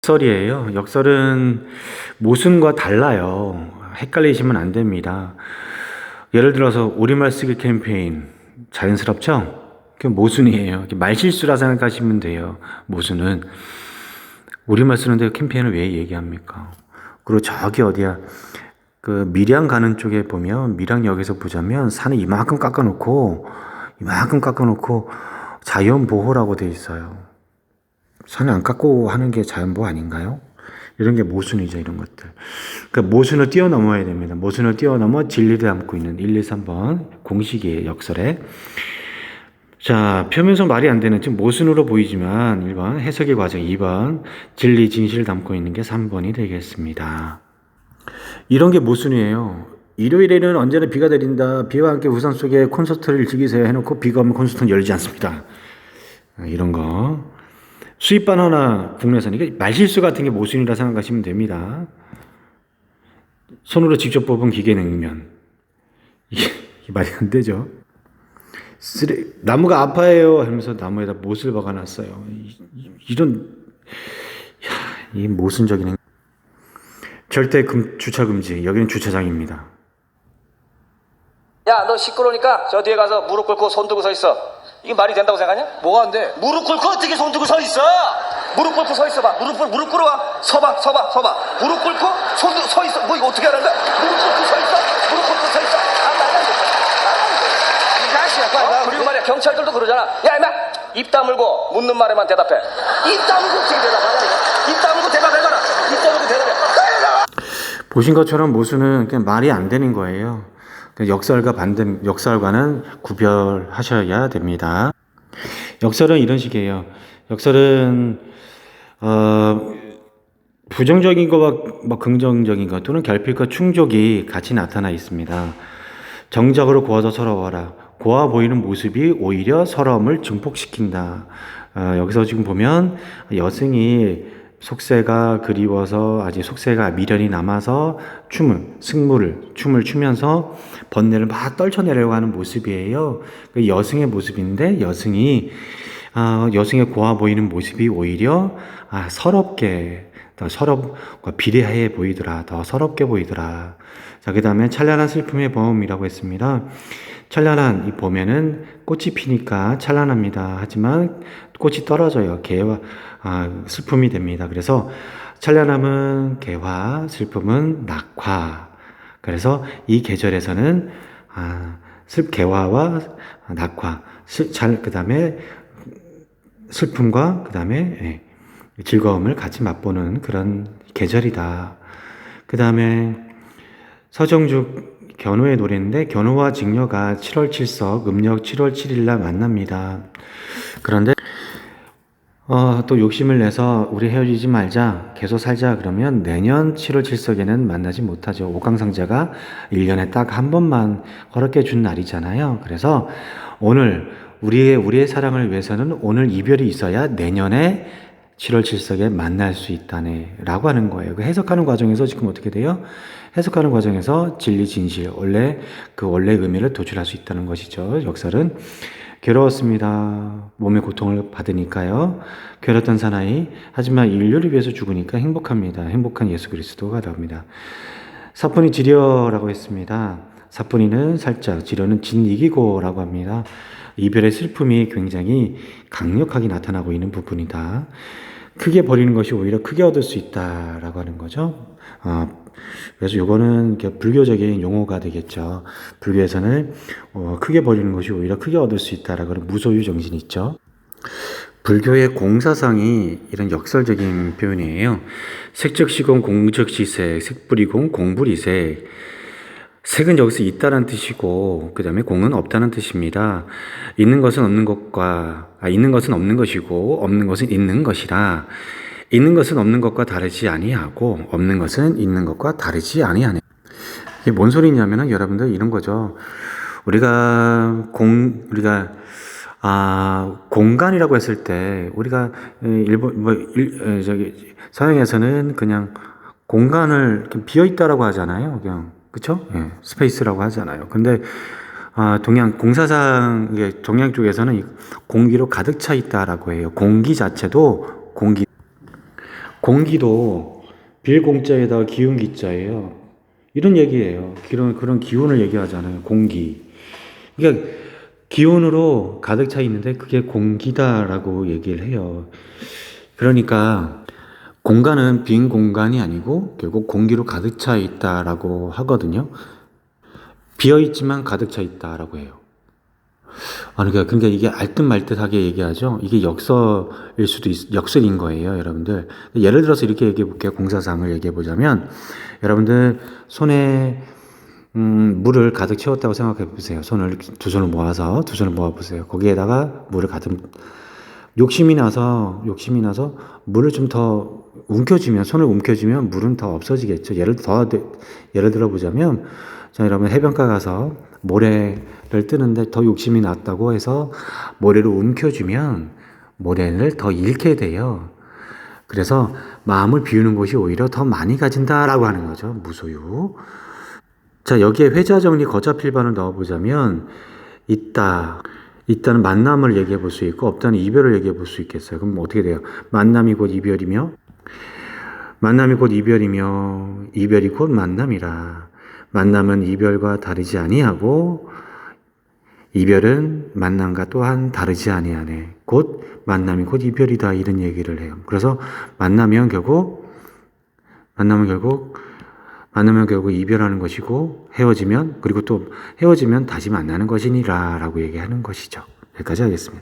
역설이에요. 역설은 모순과 달라요. 헷갈리시면 안 됩니다. 예를 들어서 우리말 쓰기 캠페인 자연스럽죠? 그 모순이에요. 말실수라 생각하시면 돼요. 모순은 우리말 쓰는데 캠페인을 왜 얘기합니까? 그리고 저기 어디야 그 밀양 가는 쪽에 보면 밀양역에서 보자면 산을 이만큼 깎아놓고 자연 보호라고 돼 있어요. 산을 안 깎고 하는 게 자연 보호 아닌가요? 이런 게 모순이죠, 이런 것들. 그러니까 모순을 뛰어넘어야 됩니다. 모순을 뛰어넘어 진리를 담고 있는 1, 2, 3번 공식이에요, 역설에. 자, 표면상 말이 안 되는, 지금 모순으로 보이지만 1번 해석의 과정, 2번 진리, 진실을 담고 있는 게 3번이 되겠습니다. 이런 게 모순이에요. 일요일에는 언제나 비가 내린다. 비와 함께 우산 속에 콘서트를 즐기세요 해놓고 비가 오면 콘서트는 열리지 않습니다. 이런 거. 수입 바나나 국내산. 이게 말실수 같은 게 모순이라 생각하시면 됩니다. 손으로 직접 뽑은 기계 냉면. 이게 말이 안 되죠. 나무가 아파해요 하면서 나무에다 못을 박아놨어요. 이 모순적인 절대 주차 금지. 여기는 주차장입니다. 야, 너 시끄러우니까 저 뒤에 가서 무릎 꿇고 손 들고 서 있어. 이게 말이 된다고 생각하냐? 뭐가 안 돼? 무릎 꿇고 어떻게 손 들고 서 있어? 무릎 꿇고 서 있어 봐. 무릎 꿇어봐. 서봐. 무릎 꿇고 손 들고 서 있어. 뭐 이거 어떻게 하는 거야? 무릎 꿇고 서 있어. 이 자식아, 빨리. 그리고 말이야, 경찰들도 그러잖아. 야, 임마! 입 다물고 묻는 말에만 대답해. 입 다물고 어떻게 대답하냐? 입 다물고 대답해봐라. 입 다물고 대답해. 보신 것처럼 모순은 그냥 말이 안 되는 거예요. 역설과는 구별하셔야 됩니다. 역설은 이런 식이에요. 역설은 부정적인 것과 뭐 긍정적인 것 또는 결핍과 충족이 같이 나타나 있습니다. 정적으로 고와서 서러워라. 고와 보이는 모습이 오히려 서러움을 증폭시킨다. 여기서 지금 보면 여승이 속세가 그리워서 아직 속세가 미련이 남아서 춤을 추면서 번뇌를 막 떨쳐내려고 하는 모습이에요. 그 여승의 모습인데 여승의 고와 보이는 모습이 오히려 더 서럽과 비례해 보이더라. 더 서럽게 보이더라. 자, 그 다음에 찬란한 슬픔의 범이라고 했습니다. 찬란한 이 봄에는 꽃이 피니까 찬란합니다. 하지만 꽃이 떨어져요. 슬픔이 됩니다. 그래서 찬란함은 개화, 슬픔은 낙화. 그래서 이 계절에서는 개화와 낙화, 그 다음에 슬픔과 그 다음에 즐거움을 같이 맛보는 그런 계절이다. 그 다음에 서정죽 견호의 노래인데 견호와 직녀가 7월 7석 음력 7월 7일날 만납니다. 그런데 또 욕심을 내서 우리 헤어지지 말자 계속 살자 그러면 내년 7월 7석에는 만나지 못하죠. 옥황상제가 1년에 딱 한 번만 허락해 준 날이잖아요. 그래서 오늘 우리의 사랑을 위해서는 오늘 이별이 있어야 내년에 7월 7석에 만날 수 있다네 라고 하는 거예요. 그 해석하는 과정에서 지금 어떻게 돼요? 해석하는 과정에서 진리, 진실, 원래 의미를 도출할 수 있다는 것이죠. 역설은 괴로웠습니다. 몸의 고통을 받으니까요. 괴로웠던 사나이, 하지만 인류를 위해서 죽으니까 행복합니다. 행복한 예수 그리스도가 나옵니다. 사뿐히 지려라고 했습니다. 사뿐히는 살짝, 지려는 진이기고라고 합니다. 이별의 슬픔이 굉장히 강력하게 나타나고 있는 부분이다. 크게 버리는 것이 오히려 크게 얻을 수 있다라고 하는 거죠. 그래서 이거는 불교적인 용어가 되겠죠. 불교에서는 크게 버리는 것이 오히려 크게 얻을 수 있다라고 하는 무소유 정신이 있죠. 불교의 공사상이 이런 역설적인 표현이에요. 색적시공 공적시색, 색불이공 공불이색. 색은 여기서 있다는 뜻이고 그 다음에 공은 없다는 뜻입니다. 있는 것은 없는 것이고 없는 것은 있는 것이라. 있는 것은 없는 것과 다르지 아니하고 없는 것은 있는 것과 다르지 아니하네. 이게 뭔 소리냐면은 여러분들 이런 거죠. 우리가 공간이라고 했을 때 우리가 서양에서는 그냥 공간을 비어 있다라고 하잖아요. 그냥 그렇죠? 예, 스페이스라고 하잖아요. 근데 동양 쪽에서는 공기로 가득 차 있다라고 해요. 공기 자체도 공기도 빌공자에다가 기운기자예요. 이런 얘기예요. 그런 기운을 얘기하잖아요. 공기. 그러니까 기운으로 가득 차 있는데 그게 공기다라고 얘기를 해요. 그러니까 공간은 빈 공간이 아니고 결국 공기로 가득 차 있다라고 하거든요. 비어 있지만 가득 차 있다라고 해요. 그러니까 이게 알듯말듯하게 얘기하죠. 이게 역설인 거예요, 여러분들. 예를 들어서 이렇게 얘기해 볼게요. 공사상을 얘기해 보자면, 여러분들 손에 물을 가득 채웠다고 생각해 보세요. 두 손을 모아 보세요. 거기에다가 물을 가득 욕심이 나서 물을 좀 더 손을 움켜쥐면 물은 더 없어지겠죠. 예를 들어 보자면, 자, 여러분 해변가 가서 모래를 뜨는데 더 욕심이 났다고 해서 모래를 움켜쥐면 모래를 더 잃게 돼요. 그래서 마음을 비우는 것이 오히려 더 많이 가진다라고 하는 거죠. 무소유. 자, 여기에 회자 정리 거자 필반을 넣어보자면 있다는 만남을 얘기해 볼 수 있고 없다는 이별을 얘기해 볼 수 있겠어요. 그럼 어떻게 돼요? 만남이 곧 이별이며 이별이 곧 만남이라. 만남은 이별과 다르지 아니하고 이별은 만남과 또한 다르지 아니하네. 곧 만남이 곧 이별이다. 이런 얘기를 해요. 그래서 만나면 결국 이별하는 것이고 그리고 또 헤어지면 다시 만나는 것이니라 라고 얘기하는 것이죠. 여기까지 하겠습니다.